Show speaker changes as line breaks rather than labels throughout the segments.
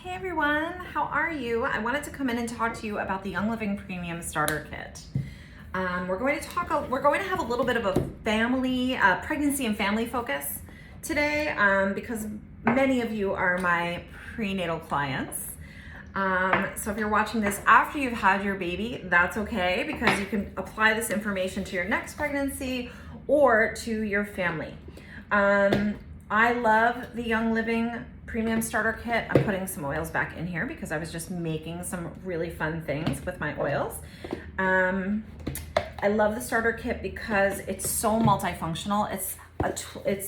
Hey everyone, how are you? I wanted to come in and talk to you about the Young Living Premium Starter Kit. We're going to have a little bit of a pregnancy and family focus today because many of you are my prenatal clients. So if you're watching this after you've had your baby, that's okay because you can apply this information to your next pregnancy or to your family. I love the Young Living Premium Starter Kit. I'm putting some oils back in here because I was just making some really fun things with my oils. I love the starter kit because it's so multifunctional. It's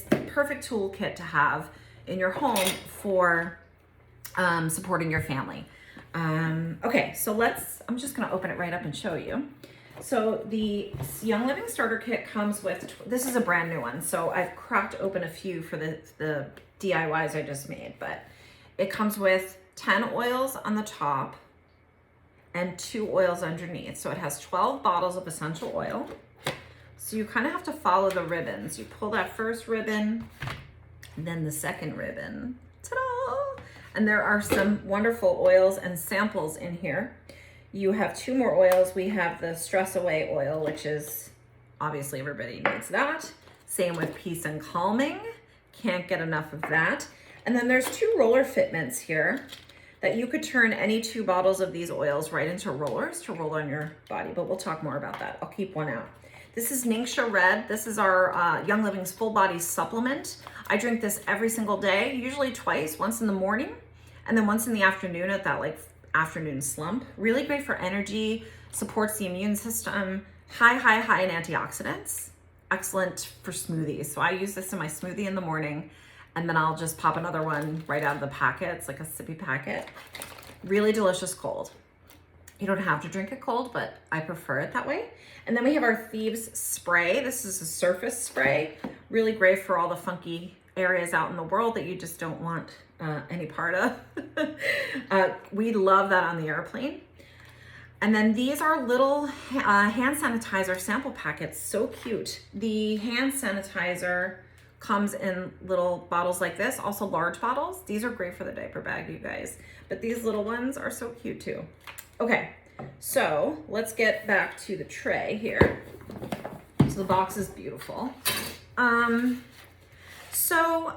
the perfect toolkit to have in your home for supporting your family. Okay, so I'm just gonna open it right up and show you. So the Young Living Starter Kit comes with, this is a brand new one, so I've cracked open a few for the DIYs I just made, but it comes with 10 oils on the top and 2 oils underneath. So it has 12 bottles of essential oil. So you kind of have to follow the ribbons. You pull that first ribbon, and then the second ribbon, ta-da! And there are some wonderful oils and samples in here. You have 2 more oils. We have the Stress Away oil, which is obviously everybody needs that. Same with Peace and Calming. Can't get enough of that. And then there's 2 roller fitments here that you could turn any 2 bottles of these oils right into rollers to roll on your body, but we'll talk more about that. I'll keep one out. This is Ningxia Red. This is our Young Living's full body supplement. I drink this every single day, usually twice, once in the morning and then once in the afternoon at that afternoon slump. Really great for energy, supports the immune system, high in antioxidants. Excellent for smoothies. So I use this in my smoothie in the morning, and then I'll just pop another one right out of the packet. It's like a sippy packet. Really delicious cold. You don't have to drink it cold, but I prefer it that way. And then we have our Thieves Spray. This is a surface spray. Really great for all the funky areas out in the world that you just don't want any part of. We love that on the airplane. And then these are little hand sanitizer sample packets, so cute. The hand sanitizer comes in little bottles like this, also large bottles. These are great for the diaper bag, you guys. But these little ones are so cute too. Okay, so let's get back to the tray here. So the box is beautiful. So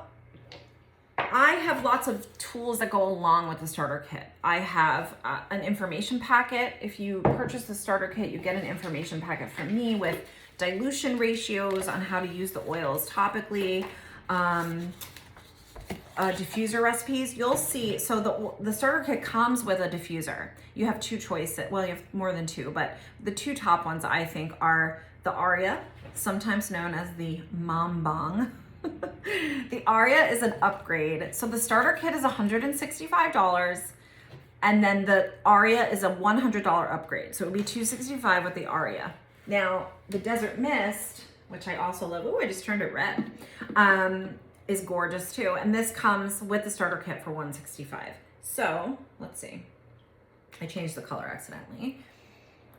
I have lots of tools that go along with the starter kit. I have an information packet. If you purchase the starter kit, you get an information packet from me with dilution ratios on how to use the oils topically, diffuser recipes. You'll see, so the starter kit comes with a diffuser. You have 2 choices. Well, you have more than 2, but the 2 top ones I think are the Aria, sometimes known as the Mom Bong. The Aria is an upgrade. So the starter kit is $165, and then the Aria is a $100 upgrade. So it would be $265 with the Aria. Now, the Desert Mist, which I also love, oh, I just turned it red, is gorgeous too. And this comes with the starter kit for $165. So let's see. I changed the color accidentally.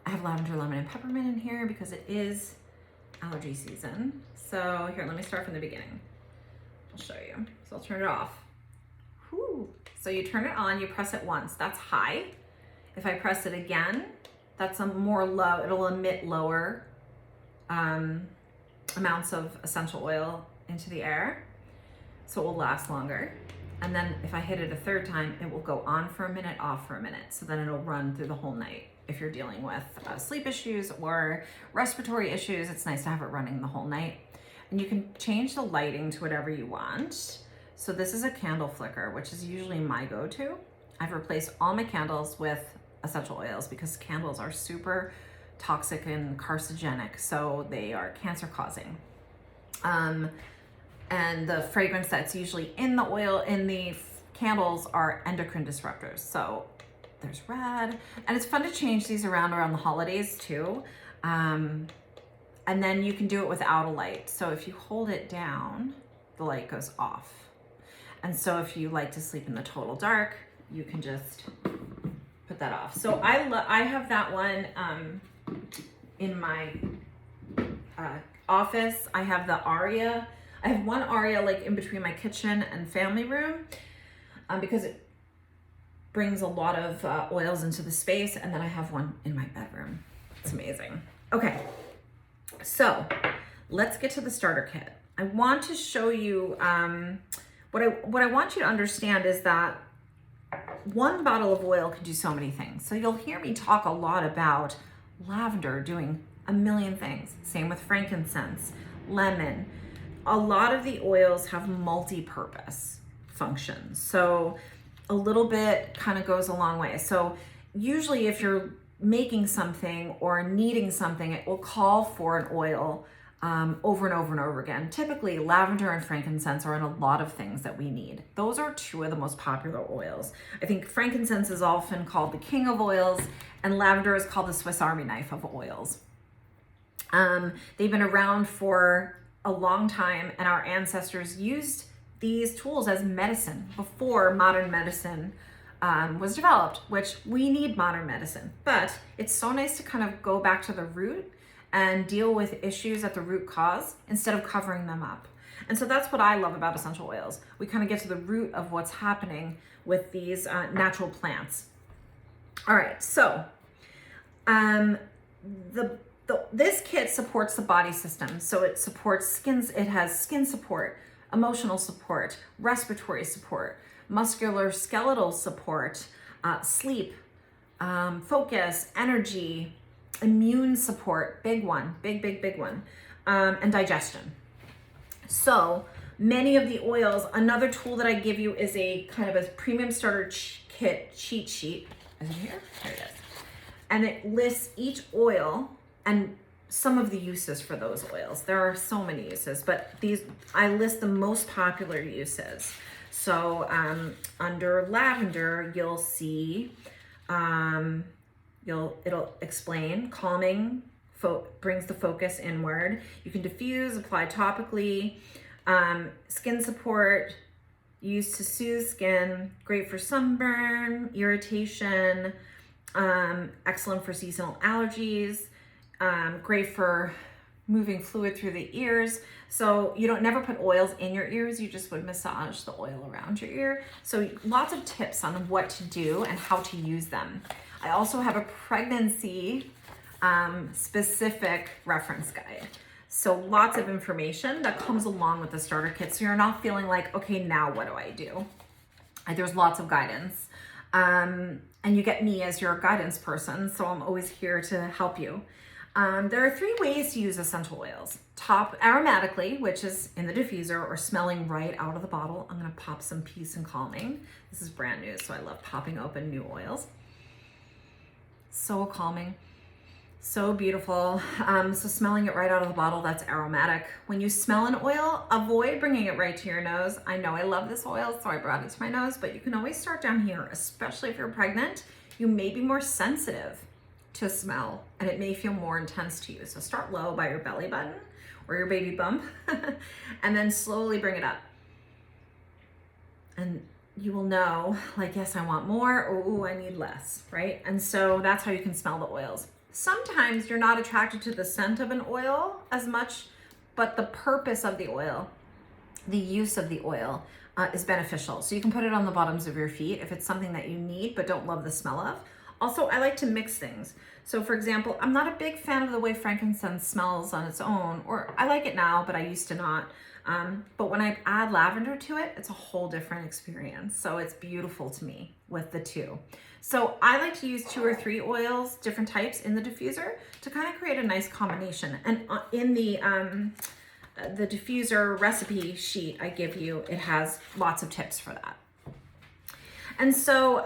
I have lavender, lemon, and peppermint in here because it is allergy season. So here, let me start from the beginning. I'll show you. So I'll turn it off. Whew. So you turn it on, you press it once, that's high. If I press it again, that's a more low, it'll emit lower amounts of essential oil into the air. So it will last longer. And then if I hit it a third time, it will go on for a minute, off for a minute. So then it'll run through the whole night. If you're dealing with sleep issues or respiratory issues, it's nice to have it running the whole night. And you can change the lighting to whatever you want. So this is a candle flicker, which is usually my go-to. I've replaced all my candles with essential oils because candles are super toxic and carcinogenic, so they are cancer causing. And the fragrance that's usually in the oil, in the candles, are endocrine disruptors. So there's red, and it's fun to change these around the holidays too. And then you can do it without a light. So if you hold it down, the light goes off. And so if you like to sleep in the total dark, you can just put that off. So I have that one in my office. I have the Aria. I have one Aria like in between my kitchen and family room because brings a lot of oils into the space. And then I have one in my bedroom. It's amazing. Okay, so let's get to the starter kit. I want to show you, what I want you to understand is that one bottle of oil can do so many things. So you'll hear me talk a lot about lavender doing a million things. Same with frankincense, lemon. A lot of the oils have multi-purpose functions. So a little bit kind of goes a long way. So usually if you're making something or kneading something, it will call for an oil over and over and over again. Typically, lavender and frankincense are in a lot of things that we need. Those are two of the most popular oils. I think frankincense is often called the king of oils, and lavender is called the Swiss Army knife of oils. They've been around for a long time, and our ancestors used these tools as medicine before modern medicine was developed, which we need modern medicine. But it's so nice to kind of go back to the root and deal with issues at the root cause instead of covering them up. And so that's what I love about essential oils. We kind of get to the root of what's happening with these natural plants. All right, so this kit supports the body system. So it supports skins, it has skin support, emotional support, respiratory support, muscular skeletal support, sleep, focus, energy, immune support, big one, big one, and digestion. So many of the oils, another tool that I give you is a kind of a premium starter kit cheat sheet. Is it here? Here it is. And it lists each oil and some of the uses for those oils. There are so many uses, but I list the most popular uses. So under lavender, you'll see, it'll explain calming, brings the focus inward. You can diffuse, apply topically, skin support, used to soothe skin, great for sunburn, irritation, excellent for seasonal allergies, great for moving fluid through the ears. So you don't never put oils in your ears, you just would massage the oil around your ear. So lots of tips on what to do and how to use them. I also have a pregnancy specific reference guide. So lots of information that comes along with the starter kit. So you're not feeling like, okay, now what do I do? There's lots of guidance. And you get me as your guidance person. So I'm always here to help you. There are 3 ways to use essential oils. Top aromatically, which is in the diffuser or smelling right out of the bottle. I'm gonna pop some Peace and Calming. This is brand new, so I love popping open new oils. So calming, so beautiful. So smelling it right out of the bottle, that's aromatic. When you smell an oil, avoid bringing it right to your nose. I know I love this oil, so I brought it to my nose, but you can always start down here, especially if you're pregnant. You may be more sensitive to smell and it may feel more intense to you. So start low by your belly button or your baby bump and then slowly bring it up. And you will know, like, yes, I want more, or ooh, I need less, right? And so that's how you can smell the oils. Sometimes you're not attracted to the scent of an oil as much, but the purpose of the oil, the use of the oil is beneficial. So you can put it on the bottoms of your feet if it's something that you need but don't love the smell of. Also, I like to mix things. So for example, I'm not a big fan of the way frankincense smells on its own, or I like it now, but I used to not. But when I add lavender to it, it's a whole different experience. So it's beautiful to me with the 2. So I like to use 2 or 3 oils, different types in the diffuser to kind of create a nice combination. And in the diffuser recipe sheet I give you, it has lots of tips for that. And so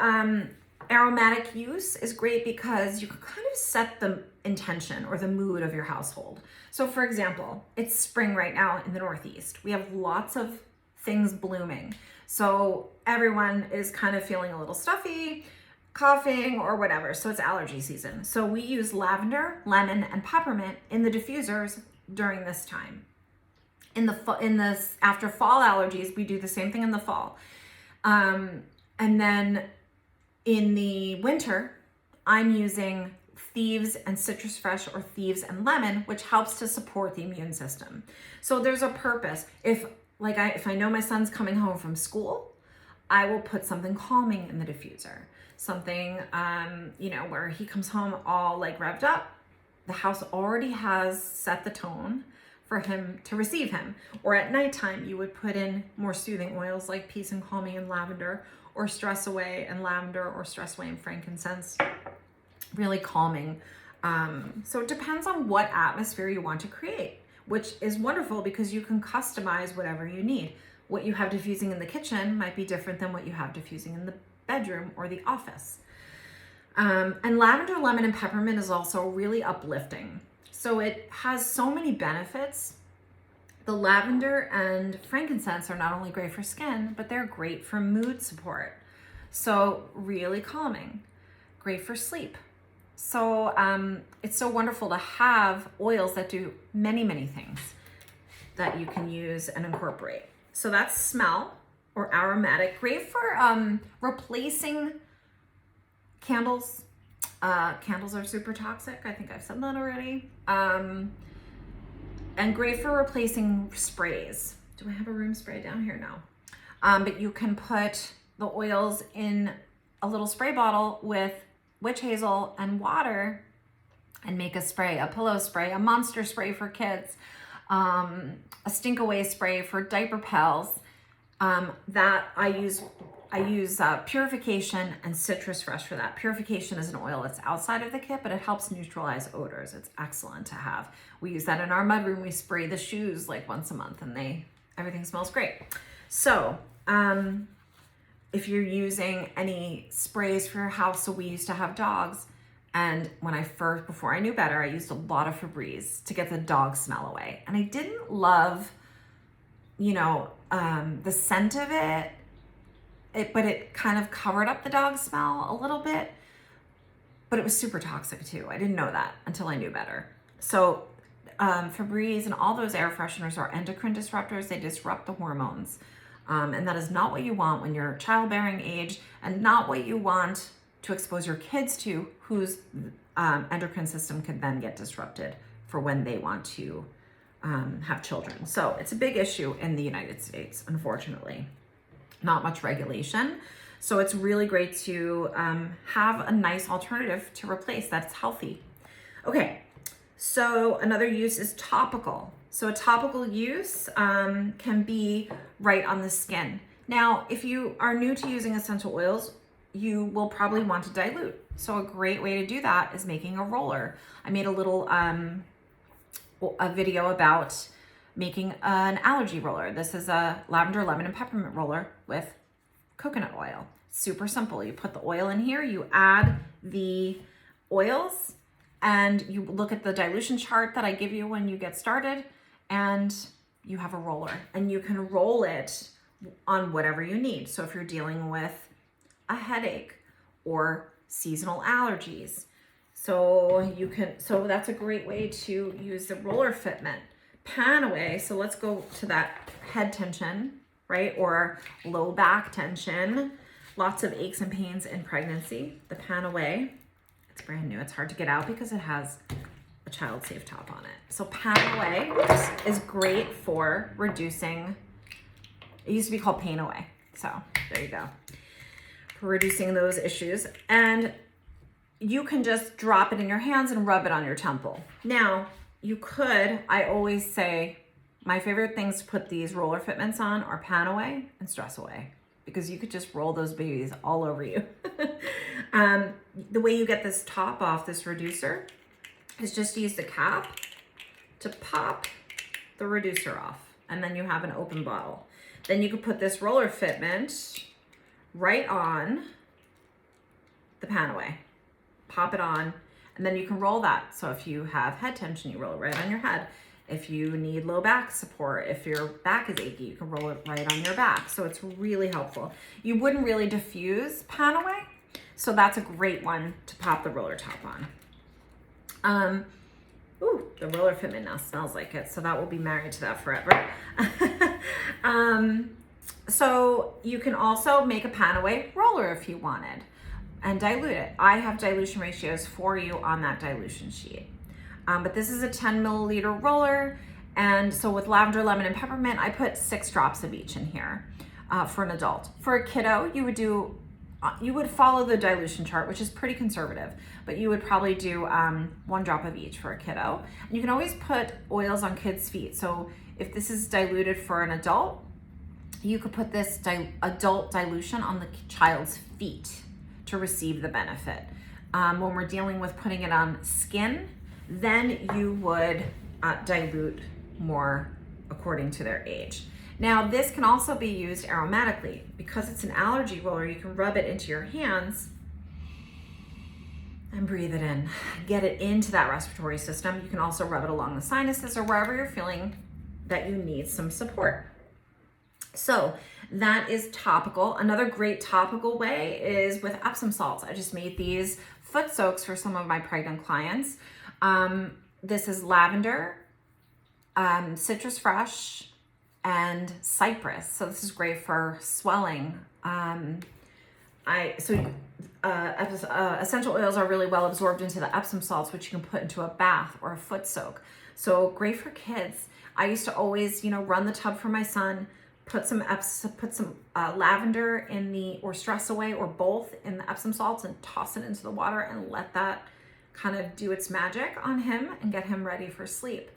aromatic use is great because you can kind of set the intention or the mood of your household. So for example, it's spring right now in the Northeast. We have lots of things blooming. So everyone is kind of feeling a little stuffy, coughing or whatever. So it's allergy season. So we use lavender, lemon, and peppermint in the diffusers during this time. After fall allergies, we do the same thing in the fall. And then in the winter, I'm using Thieves and Citrus Fresh or Thieves and Lemon, which helps to support the immune system. So there's a purpose. If I know my son's coming home from school, I will put something calming in the diffuser. Something, you know, where he comes home all like revved up. The house already has set the tone for him to receive him. Or at nighttime, you would put in more soothing oils like peace and calming and lavender, or stress away and lavender, or stress away and frankincense. Really calming. So it depends on what atmosphere you want to create, which is wonderful because you can customize whatever you need. What you have diffusing in the kitchen might be different than what you have diffusing in the bedroom or the office. And lavender, lemon, and peppermint is also really uplifting. So it has so many benefits. The lavender and frankincense are not only great for skin, but they're great for mood support. So really calming, great for sleep. So it's so wonderful to have oils that do many, many things that you can use and incorporate. So that's smell or aromatic, great for replacing candles. Candles are super toxic. I think I've said that already. And great for replacing sprays. Do I have a room spray down here? No. But you can put the oils in a little spray bottle with witch hazel and water and make a spray, a pillow spray, a monster spray for kids, a stink away spray for diaper pals. That I use Purification and Citrus Fresh for that. Purification is an oil that's outside of the kit, but it helps neutralize odors. It's excellent to have. We use that in our mudroom. We spray the shoes like once a month and everything smells great. So if you're using any sprays for your house, so we used to have dogs, and before I knew better, I used a lot of Febreze to get the dog smell away. And I didn't love, you know, the scent of it, but it kind of covered up the dog smell a little bit, but it was super toxic too. I didn't know that until I knew better. So Febreze and all those air fresheners are endocrine disruptors. They disrupt the hormones. And that is not what you want when you're childbearing age, and not what you want to expose your kids to, whose endocrine system could then get disrupted for when they want to have children. So it's a big issue in the United States, unfortunately. Not much regulation. So it's really great to have a nice alternative to replace that's healthy. Okay, so another use is topical. So a topical use can be right on the skin. Now, if you are new to using essential oils, you will probably want to dilute. So a great way to do that is making a roller. I made a little a video about making an allergy roller. This is a lavender, lemon, and peppermint roller with coconut oil. Super simple. You put the oil in here, you add the oils, and you look at the dilution chart that I give you when you get started, and you have a roller, and you can roll it on whatever you need. So if you're dealing with a headache or seasonal allergies, so that's a great way to use the roller fitment. Pan away. So let's go to that head tension, right? Or low back tension, lots of aches and pains in pregnancy. The Pan Away, it's brand new. It's hard to get out because it has a child safe top on it. So Pan Away is great for reducing, it used to be called Pain Away. So there you go. For reducing those issues. And you can just drop it in your hands and rub it on your temple. Now, you could, I always say, my favorite things to put these roller fitments on are Pan Away and Stress Away, because you could just roll those babies all over you. The way you get this top off, this reducer, is just to use the cap to pop the reducer off, and then you have an open bottle. Then you could put this roller fitment right on the Pan Away, pop it on, and then you can roll that. So if you have head tension, you roll it right on your head. If you need low back support, if your back is achy, you can roll it right on your back. So it's really helpful. You wouldn't really diffuse Pan Away, so that's a great one to pop the roller top on. Ooh, the roller fitment now smells like it, so that will be married to that forever. So you can also make a Pan Away roller if you wanted and dilute it. I have dilution ratios for you on that dilution sheet. But this is a 10 milliliter roller. And so with lavender, lemon, and peppermint, I put 6 drops of each in here. for an adult. For a kiddo, you would follow the dilution chart, which is pretty conservative, but you would probably do 1 drop of each for a kiddo. And you can always put oils on kids' feet. So if this is diluted for an adult, you could put this adult dilution on the child's feet to receive the benefit. When we're dealing with putting it on skin, then you would dilute more according to their age. Now, this can also be used aromatically. Because it's an allergy roller, you can rub it into your hands and breathe it in. Get it into that respiratory system. You can also rub it along the sinuses or wherever you're feeling that you need some support. So that is topical. Another great topical way is with Epsom salts. I just made these foot soaks for some of my pregnant clients. This is lavender, citrus fresh, and cypress. So this is great for swelling. Essential oils are really well absorbed into the Epsom salts, which you can put into a bath or a foot soak. So great for kids. I used to always, run the tub for my son, put some lavender in or Stress Away or both in the Epsom salts and toss it into the water and let that kind of do its magic on him and get him ready for sleep.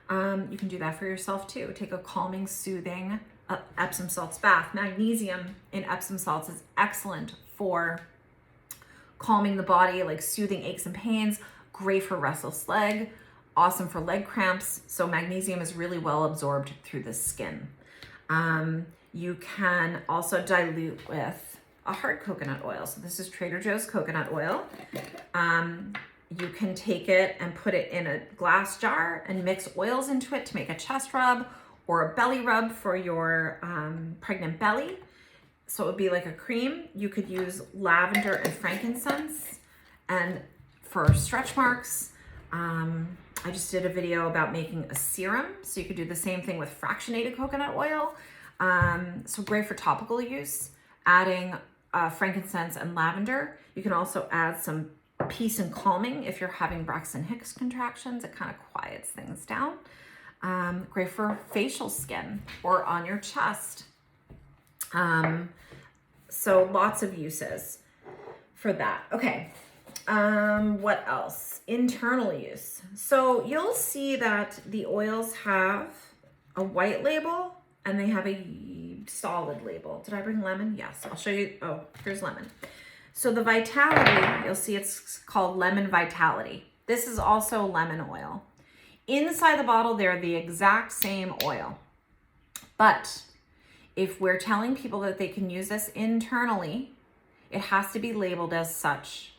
You can do that for yourself too. Take a calming, soothing Epsom salts bath. Magnesium in Epsom salts is excellent for calming the body, like soothing aches and pains. Great for restless leg. Awesome for leg cramps. So magnesium is really well absorbed through the skin. You can also dilute with a hard coconut oil. So this is Trader Joe's coconut oil. You can take it and put it in a glass jar and mix oils into it to make a chest rub or a belly rub for your pregnant belly. So it would be like a cream. You could use lavender and frankincense, and for stretch marks. I just did a video about making a serum. So you could do the same thing with fractionated coconut oil. So great for topical use, adding frankincense and lavender. You can also add some peace and calming if you're having Braxton Hicks contractions. It kind of quiets things down. Great for facial skin or on your chest. So lots of uses for that. Okay. What else? Internal use. So you'll see that the oils have a white label and they have a solid label. Did I bring lemon? Yes, I'll show you. Oh, here's lemon. So the Vitality, you'll see it's called Lemon Vitality. This is also lemon oil. Inside the bottle, they're the exact same oil. But if we're telling people that they can use this internally, it has to be labeled as such.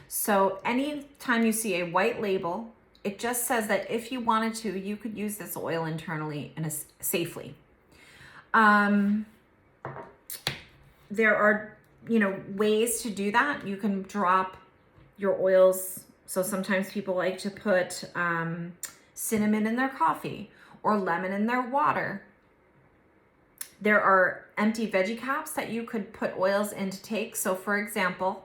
So anytime you see a white label, it just says that if you wanted to, you could use this oil internally and safely. There are, ways to do that. You can drop your oils. So sometimes people like to put cinnamon in their coffee or lemon in their water. There are empty veggie caps that you could put oils in to take. So for example,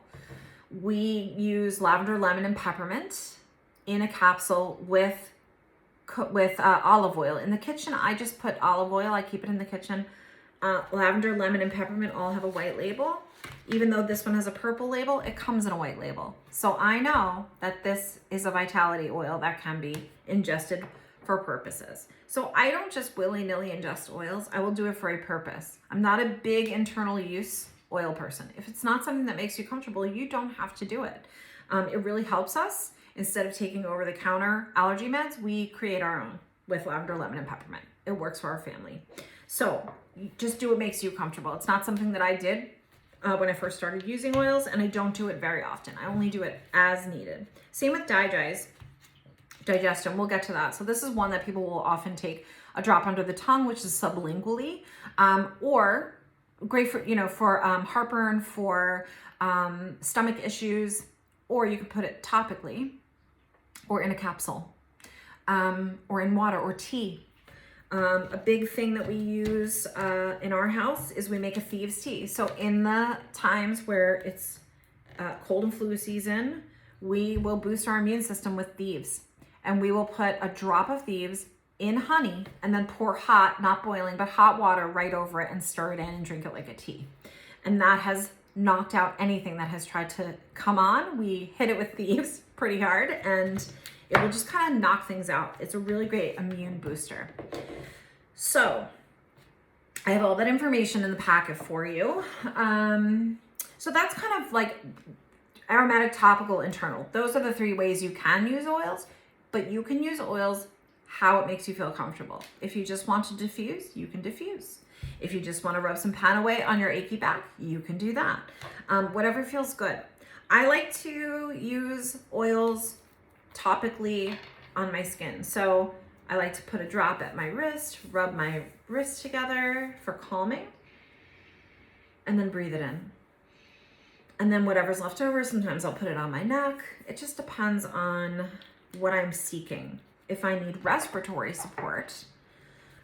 we use lavender, lemon, and peppermint in a capsule with olive oil. In the kitchen, I just put olive oil. I keep it in the kitchen. Lavender, lemon, and peppermint all have a white label. Even though this one has a purple label, it comes in a white label. So I know that this is a Vitality oil that can be ingested for purposes. So I don't just willy-nilly ingest oils. I will do it for a purpose. I'm not a big internal use oil person. If it's not something that makes you comfortable, you don't have to do it. It really helps us. Instead of taking over-the-counter allergy meds, we create our own with lavender, lemon, and peppermint. It works for our family. So just do what makes you comfortable. It's not something that I did when I first started using oils, and I don't do it very often. I only do it as needed. Same with digestion. We'll get to that. So this is one that people will often take a drop under the tongue, which is sublingually, or great for, for heartburn, for stomach issues, or you can put it topically or in a capsule, or in water or tea. A big thing that we use in our house is we make a thieves tea. So in the times where it's cold and flu season, we will boost our immune system with thieves. And we will put a drop of thieves in honey and then pour hot, not boiling, but hot water right over it and stir it in and drink it like a tea. And that has knocked out anything that has tried to come on. We hit it with thieves pretty hard and it will just kind of knock things out. It's a really great immune booster. So I have all that information in the packet for you. So that's kind of like aromatic, topical, internal. Those are the 3 ways you can use oils, but you can use oils how it makes you feel comfortable. If you just want to diffuse, you can diffuse. If you just want to rub some pan away on your achy back, you can do that. Whatever feels good. I like to use oils topically on my skin. So I like to put a drop at my wrist, rub my wrist together for calming, and then breathe it in. And then whatever's left over, sometimes I'll put it on my neck. It just depends on what I'm seeking. If I need respiratory support,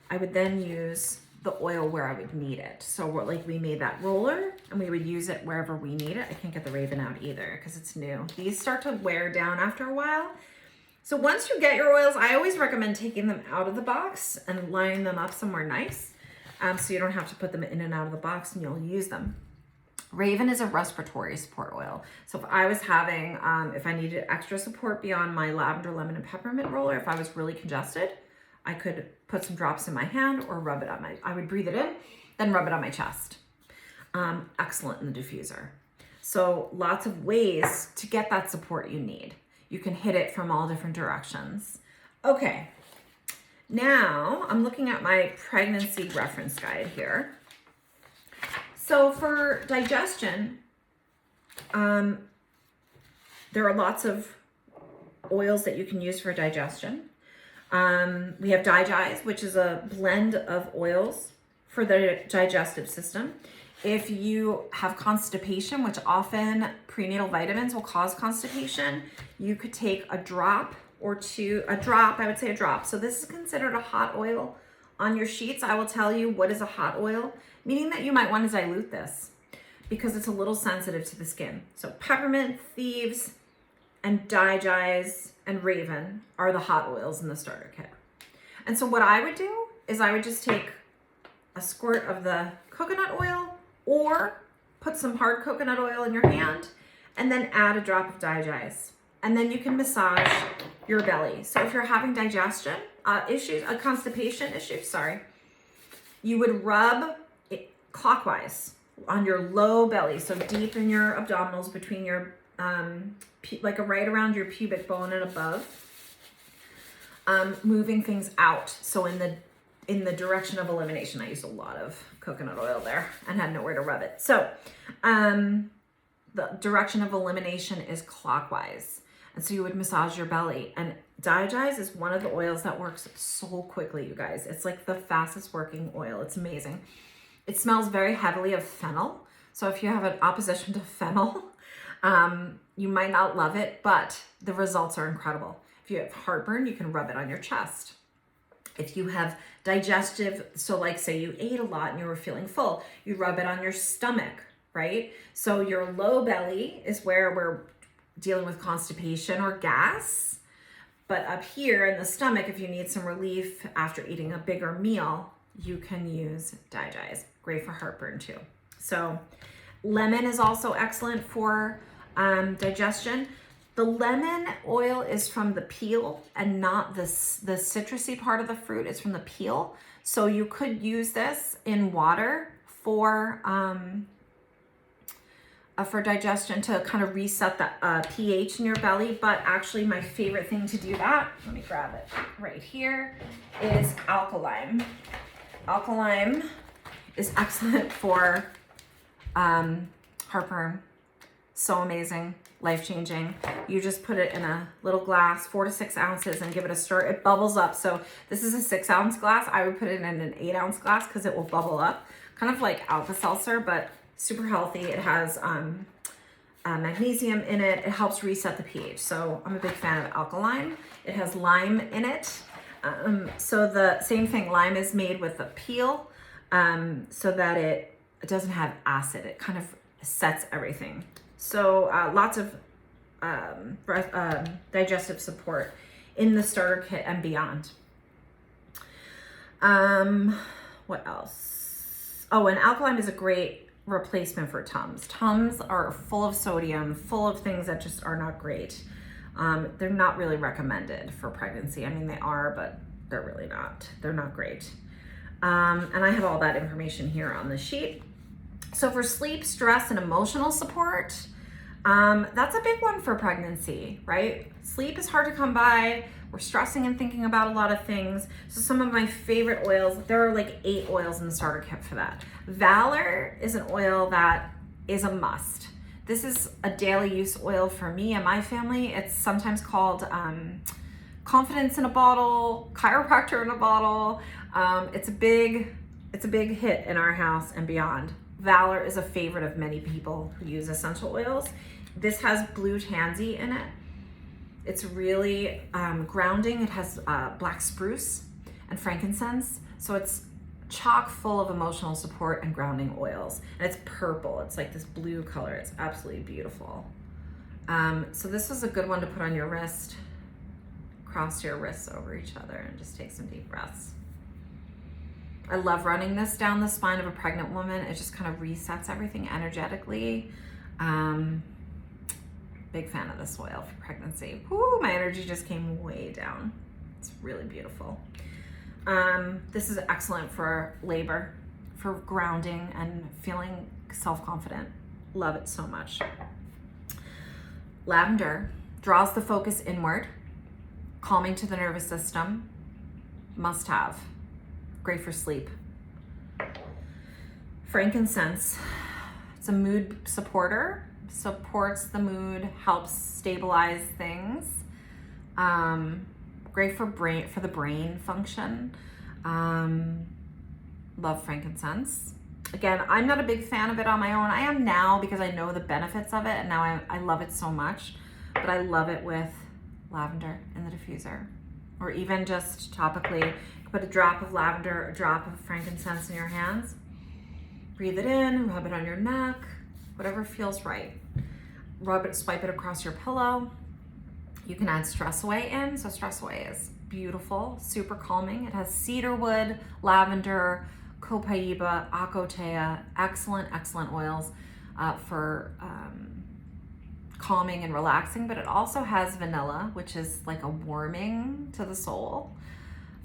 I would then use the oil where I would need it. So like we made that roller and we would use it wherever we need it. I can't get the Raven out either because it's new. These start to wear down after a while. So once you get your oils, I always recommend taking them out of the box and lining them up somewhere nice. So you don't have to put them in and out of the box and you'll use them. Raven is a respiratory support oil. So if I was having, if I needed extra support beyond my lavender, lemon, and peppermint roller, if I was really congested, I could put some drops in my hand or rub it on I would breathe it in, then rub it on my chest. Excellent in the diffuser. So lots of ways to get that support you need. You can hit it from all different directions. Okay, now I'm looking at my pregnancy reference guide here. So for digestion, there are lots of oils that you can use for digestion. We have DiGize, which is a blend of oils for the digestive system. If you have constipation, which often prenatal vitamins will cause constipation, you could take a drop or two, I would say a drop. So this is considered a hot oil on your sheets. I will tell you what is a hot oil, meaning that you might want to dilute this because it's a little sensitive to the skin. So peppermint, thieves, and DiGize and Raven are the hot oils in the starter kit. And so what I would do is I would just take a squirt of the coconut oil or put some hard coconut oil in your hand and then add a drop of DiGize. And then you can massage your belly. So if you're having digestion issues, constipation issues, you would rub it clockwise on your low belly. So deep in your abdominals between your, like right around your pubic bone and above, moving things out. So in the direction of elimination. I used a lot of coconut oil there and had nowhere to rub it. So the direction of elimination is clockwise. And so you would massage your belly. And DiGize is one of the oils that works so quickly, you guys. It's like the fastest working oil. It's amazing. It smells very heavily of fennel. So if you have an opposition to fennel, you might not love it, but the results are incredible. If you have heartburn, you can rub it on your chest. If you have digestive, so like say you ate a lot and you were feeling full, you rub it on your stomach, right? So your low belly is where we're dealing with constipation or gas. But up here in the stomach, if you need some relief after eating a bigger meal, you can use DiGize. Great for heartburn too. So lemon is also excellent for digestion. The lemon oil is from the peel and not the citrusy part of the fruit. It's from the peel. So you could use this in water for digestion to kind of reset the pH in your belly. But actually my favorite thing to do that, let me grab it right here, is alkaline. Alkaline is excellent for heartburn. So amazing, life-changing. You just put it in a little glass, 4 to 6 ounces, and give it a stir. It bubbles up. So this is a 6-ounce glass. I would put it in an 8-ounce glass because it will bubble up. Kind of like Alka-Seltzer, but super healthy. It has magnesium in it. It helps reset the pH. So I'm a big fan of alkaline. It has lime in it. So the same thing, lime is made with the peel so that it doesn't have acid. It kind of sets everything. So lots of digestive support in the starter kit and beyond. What else? Oh, and alkaline is a great replacement for Tums. Tums are full of sodium, full of things that just are not great. They're not really recommended for pregnancy. I mean, they are, but they're really not. They're not great. And I have all that information here on the sheet. So for sleep, stress, and emotional support, that's a big one for pregnancy, right? Sleep is hard to come by. We're stressing and thinking about a lot of things. So some of my favorite oils, there are like 8 oils in the starter kit for that. Valor is an oil that is a must. This is a daily use oil for me and my family. It's sometimes called confidence in a bottle, chiropractor in a bottle. It's a big hit in our house and beyond. Valor is a favorite of many people who use essential oils. This has blue tansy in it. It's really grounding. It has black spruce and frankincense. So it's chock full of emotional support and grounding oils. And it's purple. It's like this blue color. It's absolutely beautiful. So this is a good one to put on your wrist. Cross your wrists over each other and just take some deep breaths. I love running this down the spine of a pregnant woman. It just kind of resets everything energetically. Big fan of this oil for pregnancy. Whoo, my energy just came way down. It's really beautiful. This is excellent for labor, for grounding and feeling self-confident. Love it so much. Lavender draws the focus inward, calming to the nervous system. Must have. Great for sleep. Frankincense, it's a mood supporter, supports the mood, helps stabilize things. Great for the brain function. Love frankincense. Again, I'm not a big fan of it on my own. I am now because I know the benefits of it, and now I love it so much. But I love it with lavender in the diffuser, or even just topically. Put a drop of lavender, a drop of frankincense in your hands. Breathe it in, rub it on your neck, whatever feels right. Rub it, swipe it across your pillow. You can add Stress Away in. So Stress Away is beautiful, super calming. It has cedarwood, lavender, copaiba, akotea, excellent oils for calming and relaxing, but it also has vanilla, which is like a warming to the soul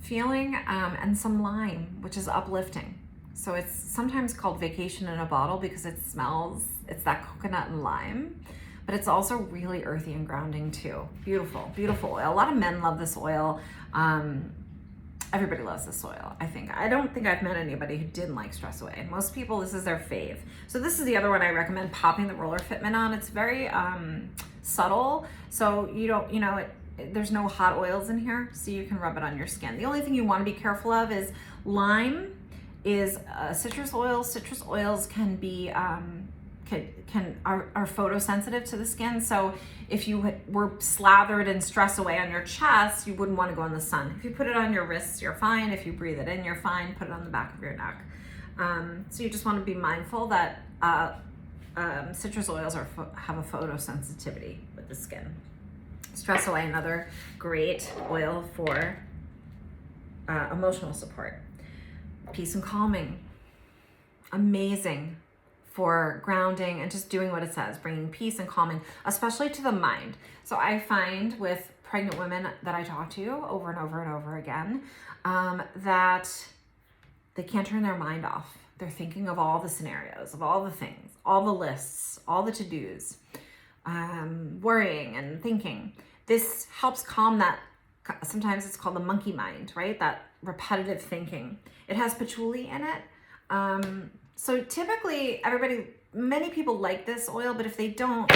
feeling, and some lime, which is uplifting. So it's sometimes called vacation in a bottle because it's that coconut and lime, but it's also really earthy and grounding too. Beautiful oil. A lot of men love this oil. Everybody loves this oil, I think. I don't think I've met anybody who didn't like Stress Away. Most people, this is their fave. So this is the other one I recommend popping the roller fitment on. It's very subtle, so there's no hot oils in here, so you can rub it on your skin. The only thing you want to be careful of is lime is citrus oil. Citrus oils can be are photosensitive to the skin. So if you were slathered in Stress Away on your chest, you wouldn't want to go in the sun. If you put it on your wrists, you're fine. If you breathe it in, you're fine. Put it on the back of your neck. So you just want to be mindful that citrus oils have a photosensitivity with the skin. Stress Away, another great oil for emotional support. Peace and calming, amazing for grounding and just doing what it says, bringing peace and calming, especially to the mind. So I find with pregnant women that I talk to over and over and over again, that they can't turn their mind off. They're thinking of all the scenarios, of all the things, all the lists, all the to-dos, worrying and thinking. This helps calm that. Sometimes it's called the monkey mind, right? That repetitive thinking. It has patchouli in it. So typically many people like this oil, but if they don't,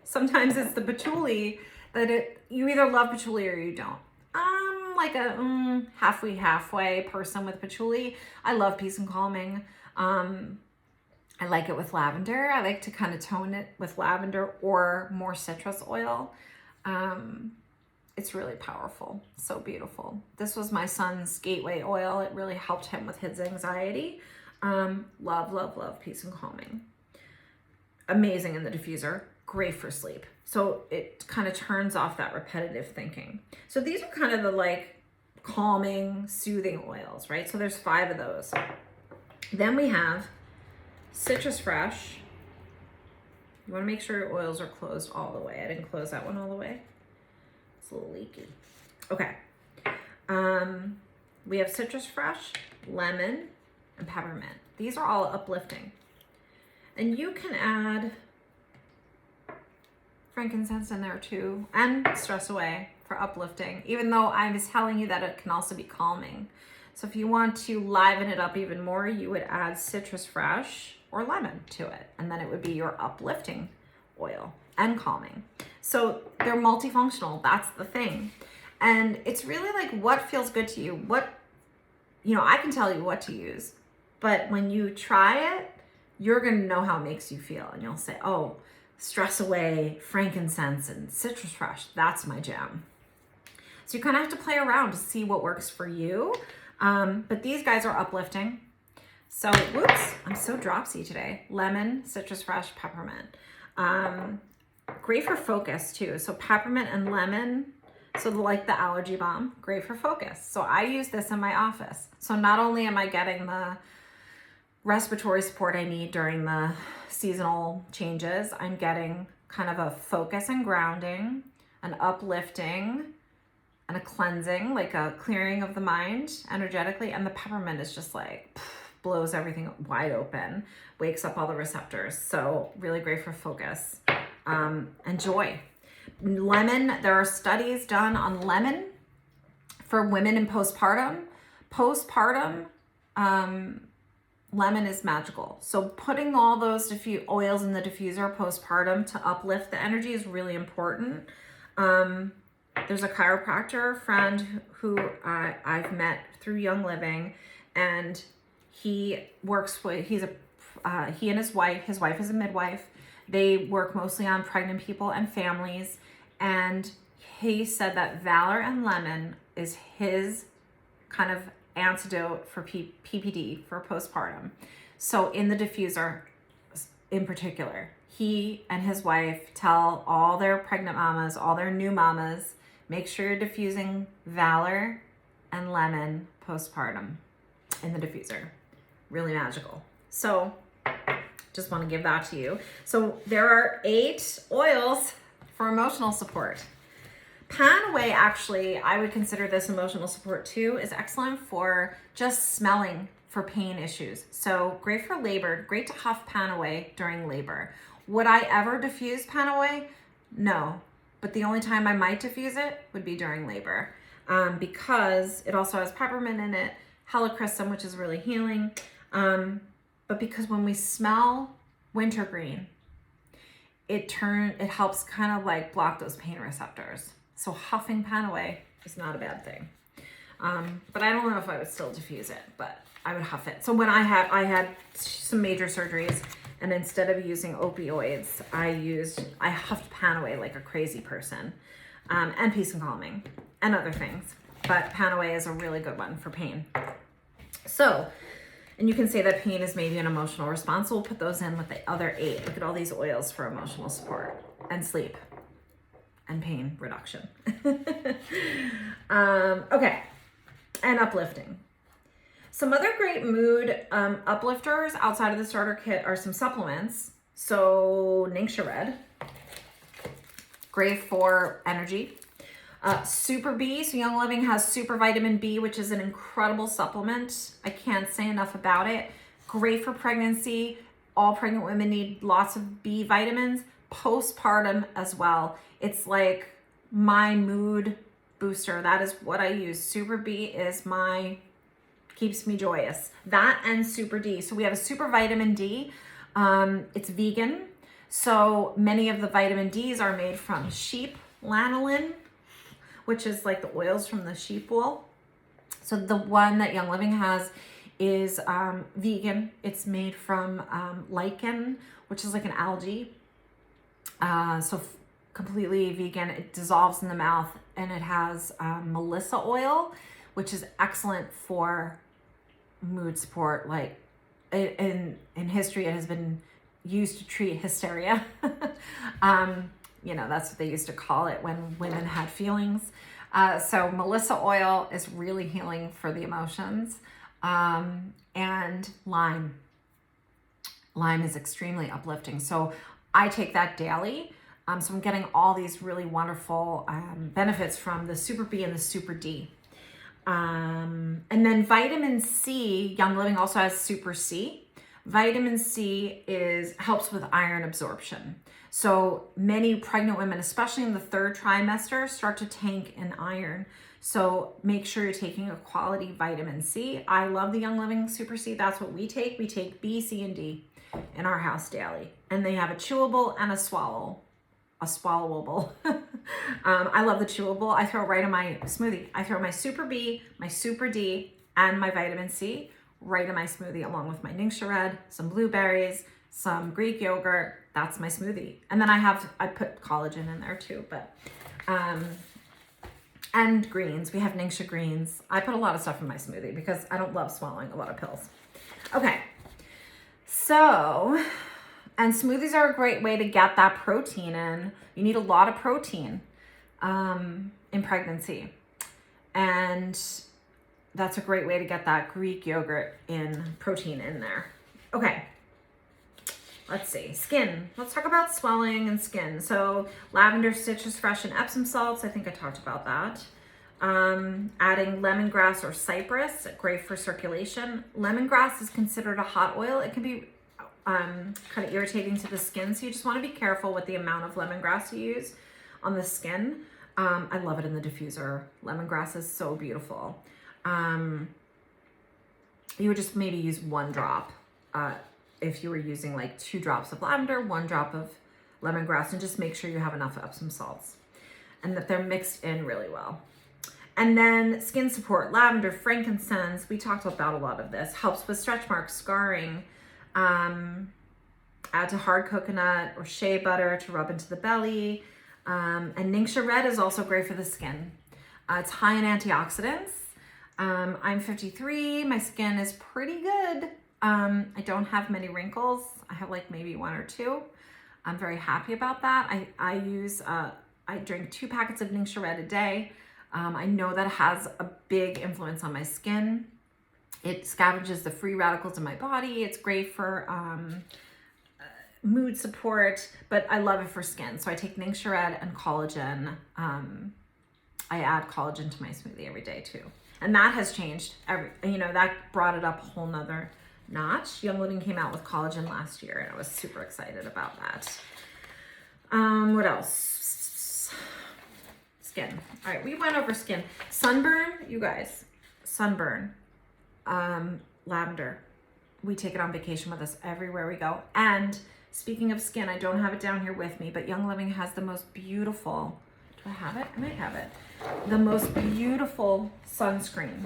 sometimes it's the patchouli you either love patchouli or you don't. I'm like a halfway person with patchouli. I love peace and calming. I like it with lavender. I like to kind of tone it with lavender or more citrus oil. It's really powerful, so beautiful. This was my son's gateway oil. It really helped him with his anxiety. Love peace and calming. Amazing in the diffuser, great for sleep. So it kind of turns off that repetitive thinking. So these are kind of the calming, soothing oils, right? So there's 5 of those. Then we have Citrus Fresh. You want to make sure your oils are closed all the way. I didn't close that one all the way. It's a little leaky. Okay. We have Citrus Fresh, lemon, and peppermint. These are all uplifting. And you can add frankincense in there too, and Stress Away for uplifting, even though I was telling you that it can also be calming. So if you want to liven it up even more, you would add Citrus Fresh or lemon to it, and then it would be your uplifting oil and calming. So they're multifunctional. That's the thing. And it's really like what feels good to you. I can tell you what to use, but when you try it, you're going to know how it makes you feel. And you'll say, oh, Stress Away, frankincense, and Citrus Fresh, that's my jam. So you kind of have to play around to see what works for you. But these guys are uplifting. So, whoops, I'm so dropsy today. Lemon, Citrus Fresh, peppermint. Great for focus too. So peppermint and lemon, so like the allergy balm, great for focus. So I use this in my office. So not only am I getting the respiratory support I need during the seasonal changes, I'm getting kind of a focus and grounding, an uplifting, and a cleansing, like a clearing of the mind energetically. And the peppermint is just like blows everything wide open, wakes up all the receptors. So really great for focus and joy. Lemon, there are studies done on lemon for women in postpartum. Lemon is magical. So putting all those oils in the diffuser postpartum to uplift the energy is really important. There's a chiropractor friend who I've met through Young Living, and he and his wife is a midwife. They work mostly on pregnant people and families. And he said that Valor and Lemon is his kind of antidote for PPD, for postpartum. So in the diffuser in particular, he and his wife tell all their pregnant mamas, all their new mamas, make sure you're diffusing Valor and Lemon postpartum in the diffuser. Really magical. So just want to give that to you. So there are 8 oils for emotional support. Panaway, actually, I would consider this emotional support too, is excellent for just smelling for pain issues. So great for labor, great to huff Panaway during labor. Would I ever diffuse Panaway? No, but the only time I might diffuse it would be during labor, because it also has peppermint in it, helichrysum, which is really healing. But because when we smell wintergreen, it helps kind of like block those pain receptors. So huffing Panaway is not a bad thing. But I don't know if I would still diffuse it, but I would huff it. So when I had some major surgeries, and instead of using opioids, I huffed Panaway like a crazy person, and Peace and Calming and other things. But Panaway is a really good one for pain. So, and you can say that pain is maybe an emotional response. So we'll put those in with the other 8. Look at all these oils for emotional support and sleep and pain reduction. Okay, and uplifting. Some other great mood uplifters outside of the starter kit are some supplements. So Ningxia Red, great for energy. Super B, so Young Living has Super Vitamin B, which is an incredible supplement. I can't say enough about it. Great for pregnancy. All pregnant women need lots of B vitamins. Postpartum as well. It's like my mood booster. That is what I use. Super B is keeps me joyous. That and Super D. So we have a Super Vitamin D. It's vegan. So many of the vitamin Ds are made from sheep lanolin, which is like the oils from the sheep wool. So the one that Young Living has is vegan. It's made from lichen, which is like an algae. Completely vegan. It dissolves in the mouth, and it has melissa oil, which is excellent for mood support. Like in history, it has been used to treat hysteria. That's what they used to call it when women had feelings. So Melissa oil is really healing for the emotions. And lime. Lime is extremely uplifting. So I take that daily. So I'm getting all these really wonderful benefits from the Super B and the Super D. And then vitamin C, Young Living also has Super C. Vitamin C helps with iron absorption. So many pregnant women, especially in the 3rd trimester, start to tank in iron. So make sure you're taking a quality vitamin C. I love the Young Living Super C. That's what we take. We take B, C, and D in our house daily. And they have a chewable and a swallowable. I love the chewable. I throw it right in my smoothie. I throw my Super B, my Super D, and my vitamin C right in my smoothie, along with my Ningxia Red, some blueberries, some Greek yogurt. That's my smoothie. And then I put collagen in there too, but and greens. We have Ningxia greens. I put a lot of stuff in my smoothie because I don't love swallowing a lot of pills. Okay, so, and smoothies are a great way to get that protein in. You need a lot of protein in pregnancy. And that's a great way to get that Greek yogurt protein in there. Okay, let's see. Skin. Let's talk about swelling and skin. So lavender, citrus fresh, and Epsom salts. I think I talked about that. Adding lemongrass or cypress, great for circulation. Lemongrass is considered a hot oil. It can be kind of irritating to the skin, so you just want to be careful with the amount of lemongrass you use on the skin. I love it in the diffuser. Lemongrass is so beautiful. You would just maybe use 1 drop if you were using like 2 drops of lavender, 1 drop of lemongrass, and just make sure you have enough Epsom salts and that they're mixed in really well. And then skin support, lavender, frankincense. We talked about a lot of this. Helps with stretch marks, scarring. Add to hard coconut or shea butter to rub into the belly. And Ningxia Red is also great for the skin. It's high in antioxidants. I'm 53. My skin is pretty good. I don't have many wrinkles. I have like maybe 1 or 2. I'm very happy about that. I drink 2 packets of Ningxia Red a day. I know that has a big influence on my skin. It scavenges the free radicals in my body. It's great for mood support, but I love it for skin. So I take Ningxia Red and collagen. I add collagen to my smoothie every day too. And that has changed. That brought it up a whole nother notch. Young Living came out with collagen last year, and I was super excited about that. What else? Skin. All right, we went over skin. Sunburn, you guys. Sunburn. Lavender. We take it on vacation with us everywhere we go. And speaking of skin, I don't have it down here with me, but Young Living has the most beautiful, do I have it? I might have it. The most beautiful sunscreen.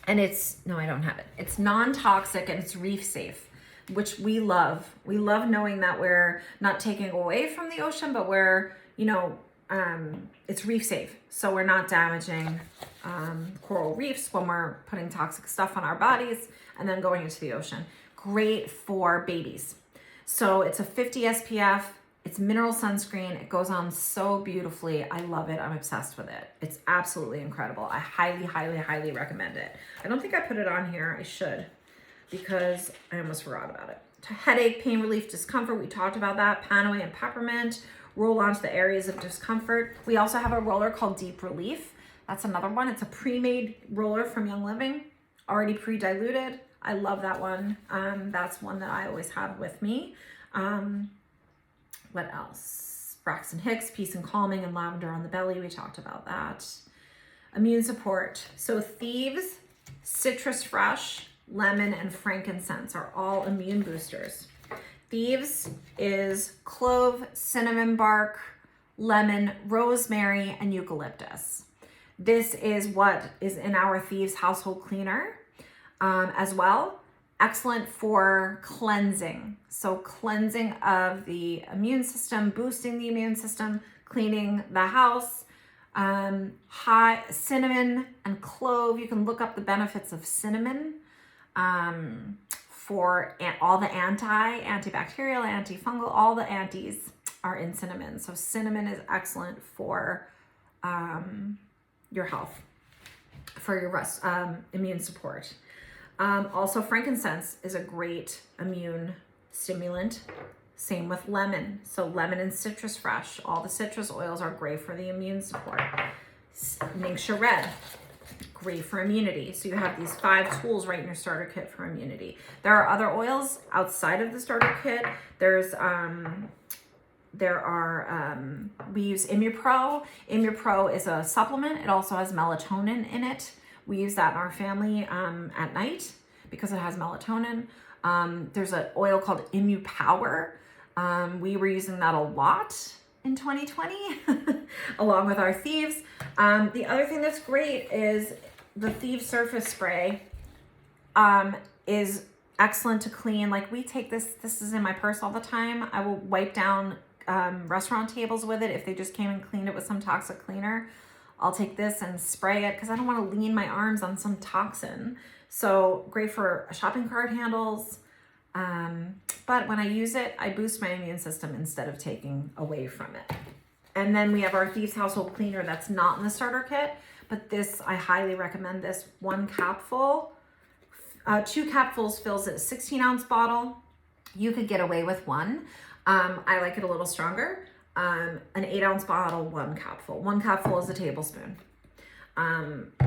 And no, I don't have it. It's non-toxic and it's reef safe, which we love. We love knowing that we're not taking away from the ocean, but we're, it's reef safe. So we're not damaging coral reefs when we're putting toxic stuff on our bodies and then going into the ocean. Great for babies. So it's a 50 SPF. It's mineral sunscreen. It goes on so beautifully. I love it. I'm obsessed with it. It's absolutely incredible. I highly, highly, highly recommend it. I don't think I put it on here. I should, because I almost forgot about it. Headache, pain relief, discomfort. We talked about that. Panoe and peppermint. Roll onto the areas of discomfort. We also have a roller called Deep Relief. That's another one. It's a pre-made roller from Young Living, already pre-diluted. I love that one. That's one that I always have with me. What else? Braxton Hicks, Peace and Calming, and Lavender on the Belly. We talked about that. Immune support. So Thieves, Citrus Fresh, Lemon, and Frankincense are all immune boosters. Thieves is clove, cinnamon bark, lemon, rosemary, and eucalyptus. This is what is in our Thieves household cleaner as well. Excellent for cleansing. So cleansing of the immune system, boosting the immune system, cleaning the house. High cinnamon and clove. You can look up the benefits of cinnamon for all the antibacterial, antifungal, all the antis are in cinnamon. So cinnamon is excellent for your health, for your immune support. Also, frankincense is a great immune stimulant. Same with lemon. So lemon and citrus fresh. All the citrus oils are great for the immune support. Ningxia red, great for immunity. So you have these 5 tools right in your starter kit for immunity. There are other oils outside of the starter kit. We use Immupro. Immupro is a supplement. It also has melatonin in it. We use that in our family at night because it has melatonin. There's an oil called Immupower. We were using that a lot in 2020 along with our Thieves. The other thing that's great is the Thieves surface spray is excellent to clean. Like we take this is in my purse all the time. I will wipe down restaurant tables with it if they just came and cleaned it with some toxic cleaner. I'll take this and spray it because I don't want to lean my arms on some toxin. So great for shopping cart handles. But when I use it, I boost my immune system instead of taking away from it. And then we have our Thieves household cleaner that's not in the starter kit, but this, I highly recommend this. 1 capful, 2 capfuls fills a 16-ounce bottle. You could get away with 1. I like it a little stronger. An 8-ounce bottle, 1 capful. 1 capful is a tablespoon.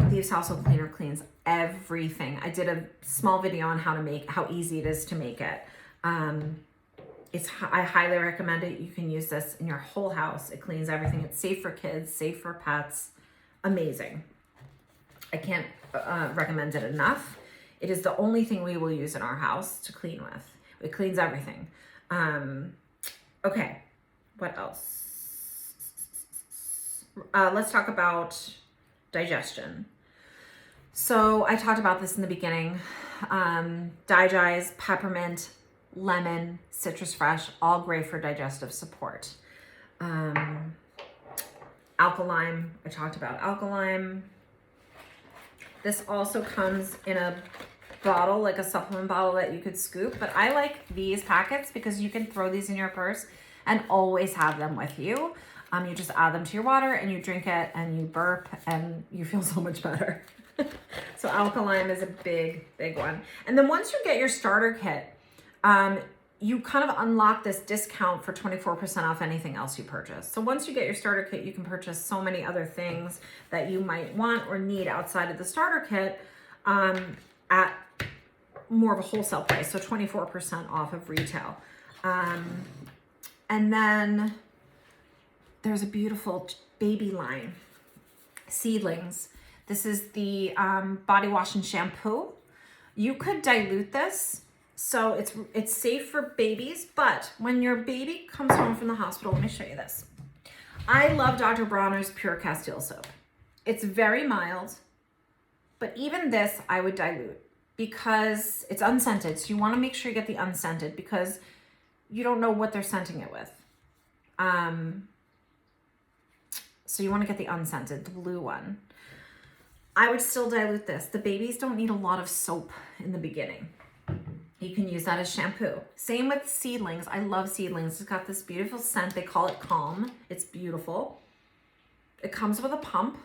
Thieves household cleaner cleans everything. I did a small video on how easy it is to make it. I highly recommend it. You can use this in your whole house. It cleans everything. It's safe for kids, safe for pets. Amazing. I can't recommend it enough. It is the only thing we will use in our house to clean with. It cleans everything. Okay, what else? Let's talk about digestion. So I talked about this in the beginning. Digize, peppermint, lemon, citrus fresh, all great for digestive support. Alkaline, I talked about alkaline. This also comes in a bottle, like a supplement bottle that you could scoop, but I like these packets because you can throw these in your purse and always have them with you. You just add them to your water and you drink it and you burp and you feel so much better. So alkaline is a big one. And then once you get your starter kit, you kind of unlock this discount for 24% off anything else you purchase. So once you get your starter kit, you can purchase so many other things that you might want or need outside of the starter kit at more of a wholesale price. So 24% off of retail. And then there's a beautiful baby line, Seedlings. This is the body wash and shampoo. You could dilute this, so it's safe for babies, but when your baby comes home from the hospital, let me show you this. I love Dr. Bronner's Pure Castile soap. It's very mild, but even this I would dilute because it's unscented. So you want to make sure you get the unscented because you don't know what they're scenting it with. So you want to get the unscented, the blue one. I would still dilute this. The babies don't need a lot of soap in the beginning. You can use that as shampoo. Same with Seedlings. I love Seedlings. It's got this beautiful scent. They call it Calm. It's beautiful. It comes with a pump.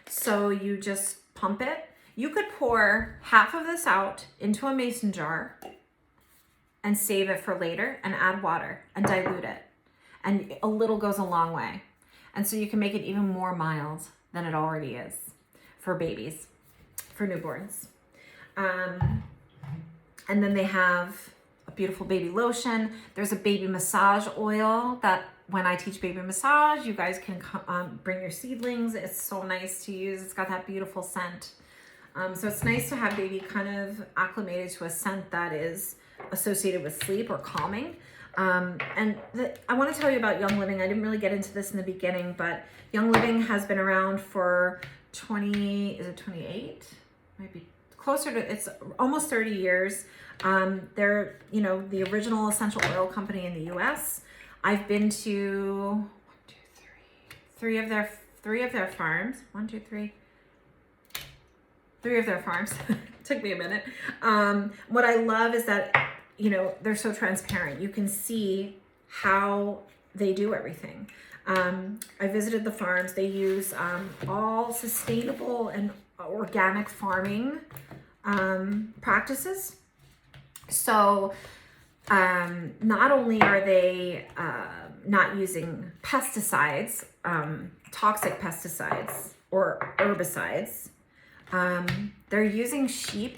So you just pump it. You could pour half of this out into a mason jar and save it for later and add water and dilute it. And a little goes a long way. And so you can make it even more mild than it already is for babies, for newborns. And then they have a beautiful baby lotion. There's a baby massage oil that when I teach baby massage, you guys can bring your Seedlings. It's so nice to use. It's got that beautiful scent. So it's nice to have baby kind of acclimated to a scent that is associated with sleep or calming. I want to tell you about Young Living. I didn't really get into this in the beginning, but Young Living has been around for 28? Might be closer to, it's almost 30 years. They're, the original essential oil company in the US. I've been to three of their farms. Three of their farms. Took me a minute. What I love is that, they're so transparent. You can see how they do everything. I visited the farms. They use all sustainable and organic farming practices. So not only are they not using pesticides, toxic pesticides or herbicides, they're using sheep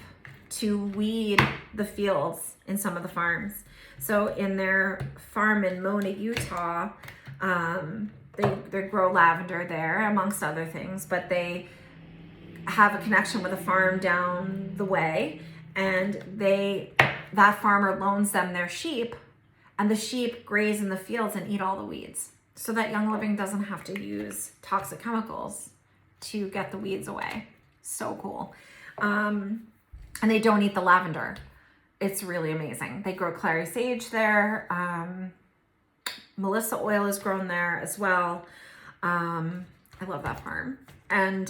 to weed the fields in some of the farms. So in their farm in Mona, Utah, they grow lavender there, amongst other things, but they have a connection with a farm down the way, and that farmer loans them their sheep, and the sheep graze in the fields and eat all the weeds, so that Young Living doesn't have to use toxic chemicals to get the weeds away. So cool. And they don't eat the lavender. It's really amazing. They grow clary sage there. Melissa oil is grown there as well. I love that farm. And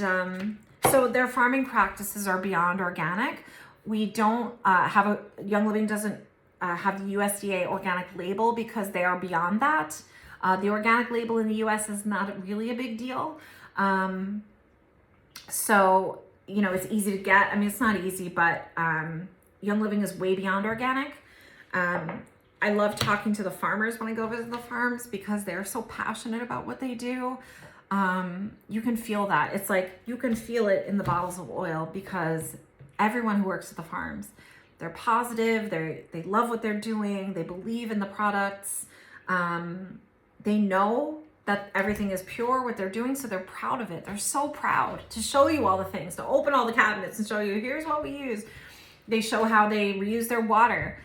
so their farming practices are beyond organic. We don't Young Living doesn't have the USDA organic label because they are beyond that. The organic label in the US is not really a big deal. So, you know, it's easy to get. I mean, it's not easy, but Young Living is way beyond organic. I love talking to the farmers when I go visit the farms because they're so passionate about what they do. You can feel that. It's like you can feel it in the bottles of oil because everyone who works at the farms, they're positive, they love what they're doing, they believe in the products, they know that everything is pure, what they're doing, so they're proud of it. They're so proud to show you all the things, to open all the cabinets and show you, here's what we use. They show how they reuse their water.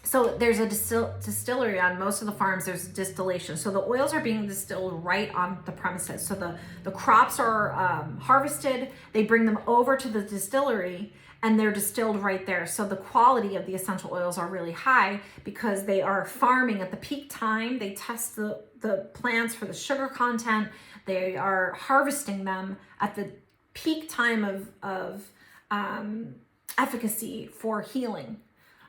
So there's a distillery on most of the farms. There's distillation. So the oils are being distilled right on the premises. So the crops are harvested. They bring them over to the distillery and they're distilled right there. So the quality of the essential oils are really high because they are farming at the peak time. They test the plants for the sugar content. They are harvesting them at the peak time of efficacy for healing.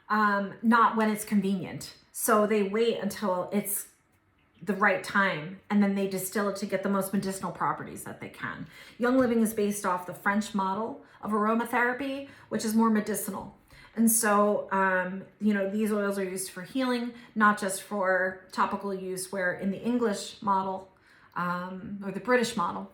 Not when it's convenient. So they wait until it's the right time and then they distill it to get the most medicinal properties that they can. Young Living is based off the French model of aromatherapy, which is more medicinal. And so, you know, these oils are used for healing, not just for topical use, where in the English model or the British model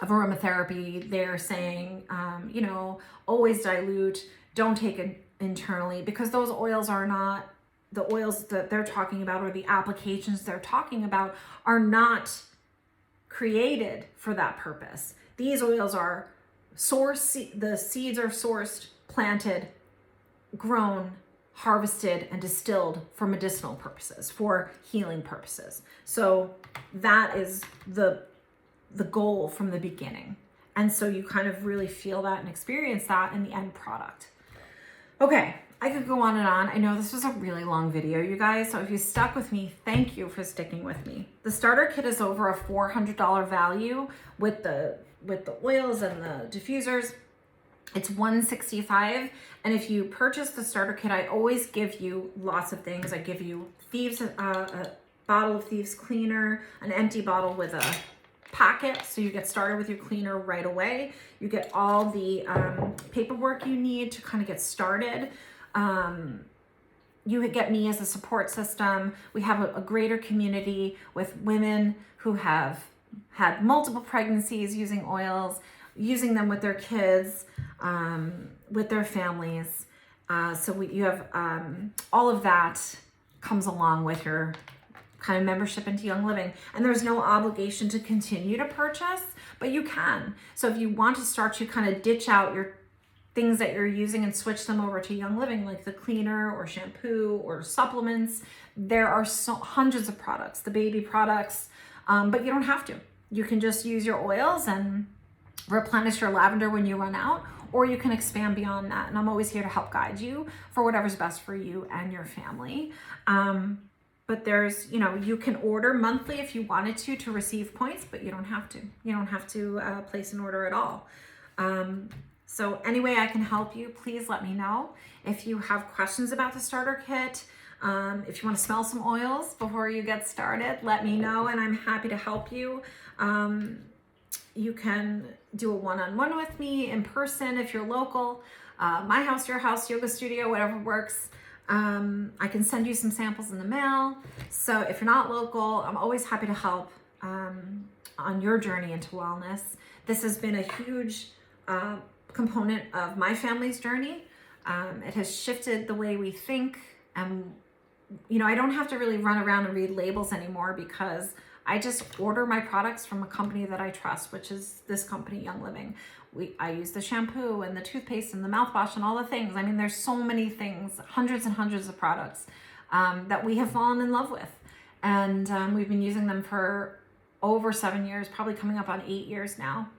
of aromatherapy, they're saying, you know, always dilute, don't take it internally, because those oils are not the oils that they're talking about, or the applications they're talking about are not created for that purpose. These oils are the seeds are sourced, planted, grown, harvested, and distilled for medicinal purposes, for healing purposes. So that is the goal from the beginning. And so you kind of really feel that and experience that in the end product. Okay, I could go on and on. I know this was a really long video, you guys, so if you stuck with me, thank you for sticking with me. The starter kit is over a $400 value with the oils and the diffusers. It's $165, and if you purchase the starter kit, I always give you lots of things. I give you a bottle of Thieves cleaner, an empty bottle with a packet, so you get started with your cleaner right away. You get all the paperwork you need to kind of get started. You get me as a support system. We have a greater community with women who have had multiple pregnancies using oils, using them with their kids, with their families. So you have all of that comes along with your kind of membership into Young Living, and there's no obligation to continue to purchase, but you can. So if you want to start to kind of ditch out your things that you're using and switch them over to Young Living, like the cleaner or shampoo or supplements, there are hundreds of products, the baby products, but you don't have to. You can just use your oils and replenish your lavender when you run out, or you can expand beyond that. And I'm always here to help guide you for whatever's best for you and your family. But there's, you know, you can order monthly if you wanted to receive points, but you don't have to. You don't have to place an order at all. So any way I can help you, please let me know. If you have questions about the starter kit, If you want to smell some oils before you get started, let me know and I'm happy to help you. You can do a one-on-one with me in person if you're local. My house, your house, yoga studio, whatever works. I can send you some samples in the mail. So if you're not local, I'm always happy to help on your journey into wellness. This has been a huge component of my family's journey. It has shifted the way we think. And, you know, I don't have to really run around and read labels anymore because I just order my products from a company that I trust, which is this company, Young Living. I use the shampoo and the toothpaste and the mouthwash and all the things. I mean, there's so many things, hundreds and hundreds of products that we have fallen in love with. And we've been using them for over 7 years, probably coming up on 8 years now.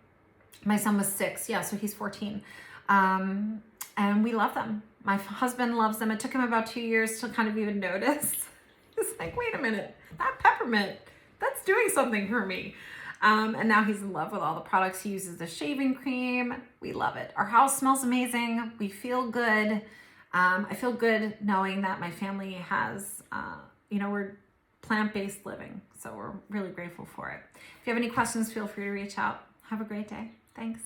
My son was 6, yeah, so he's 14. And we love them. My husband loves them. It took him about 2 years to kind of even notice. It's like, wait a minute, that peppermint, that's doing something for me. And now he's in love with all the products. He uses the shaving cream. We love it. Our house smells amazing. We feel good. I feel good knowing that my family has, we're plant-based living. So we're really grateful for it. If you have any questions, feel free to reach out. Have a great day. Thanks.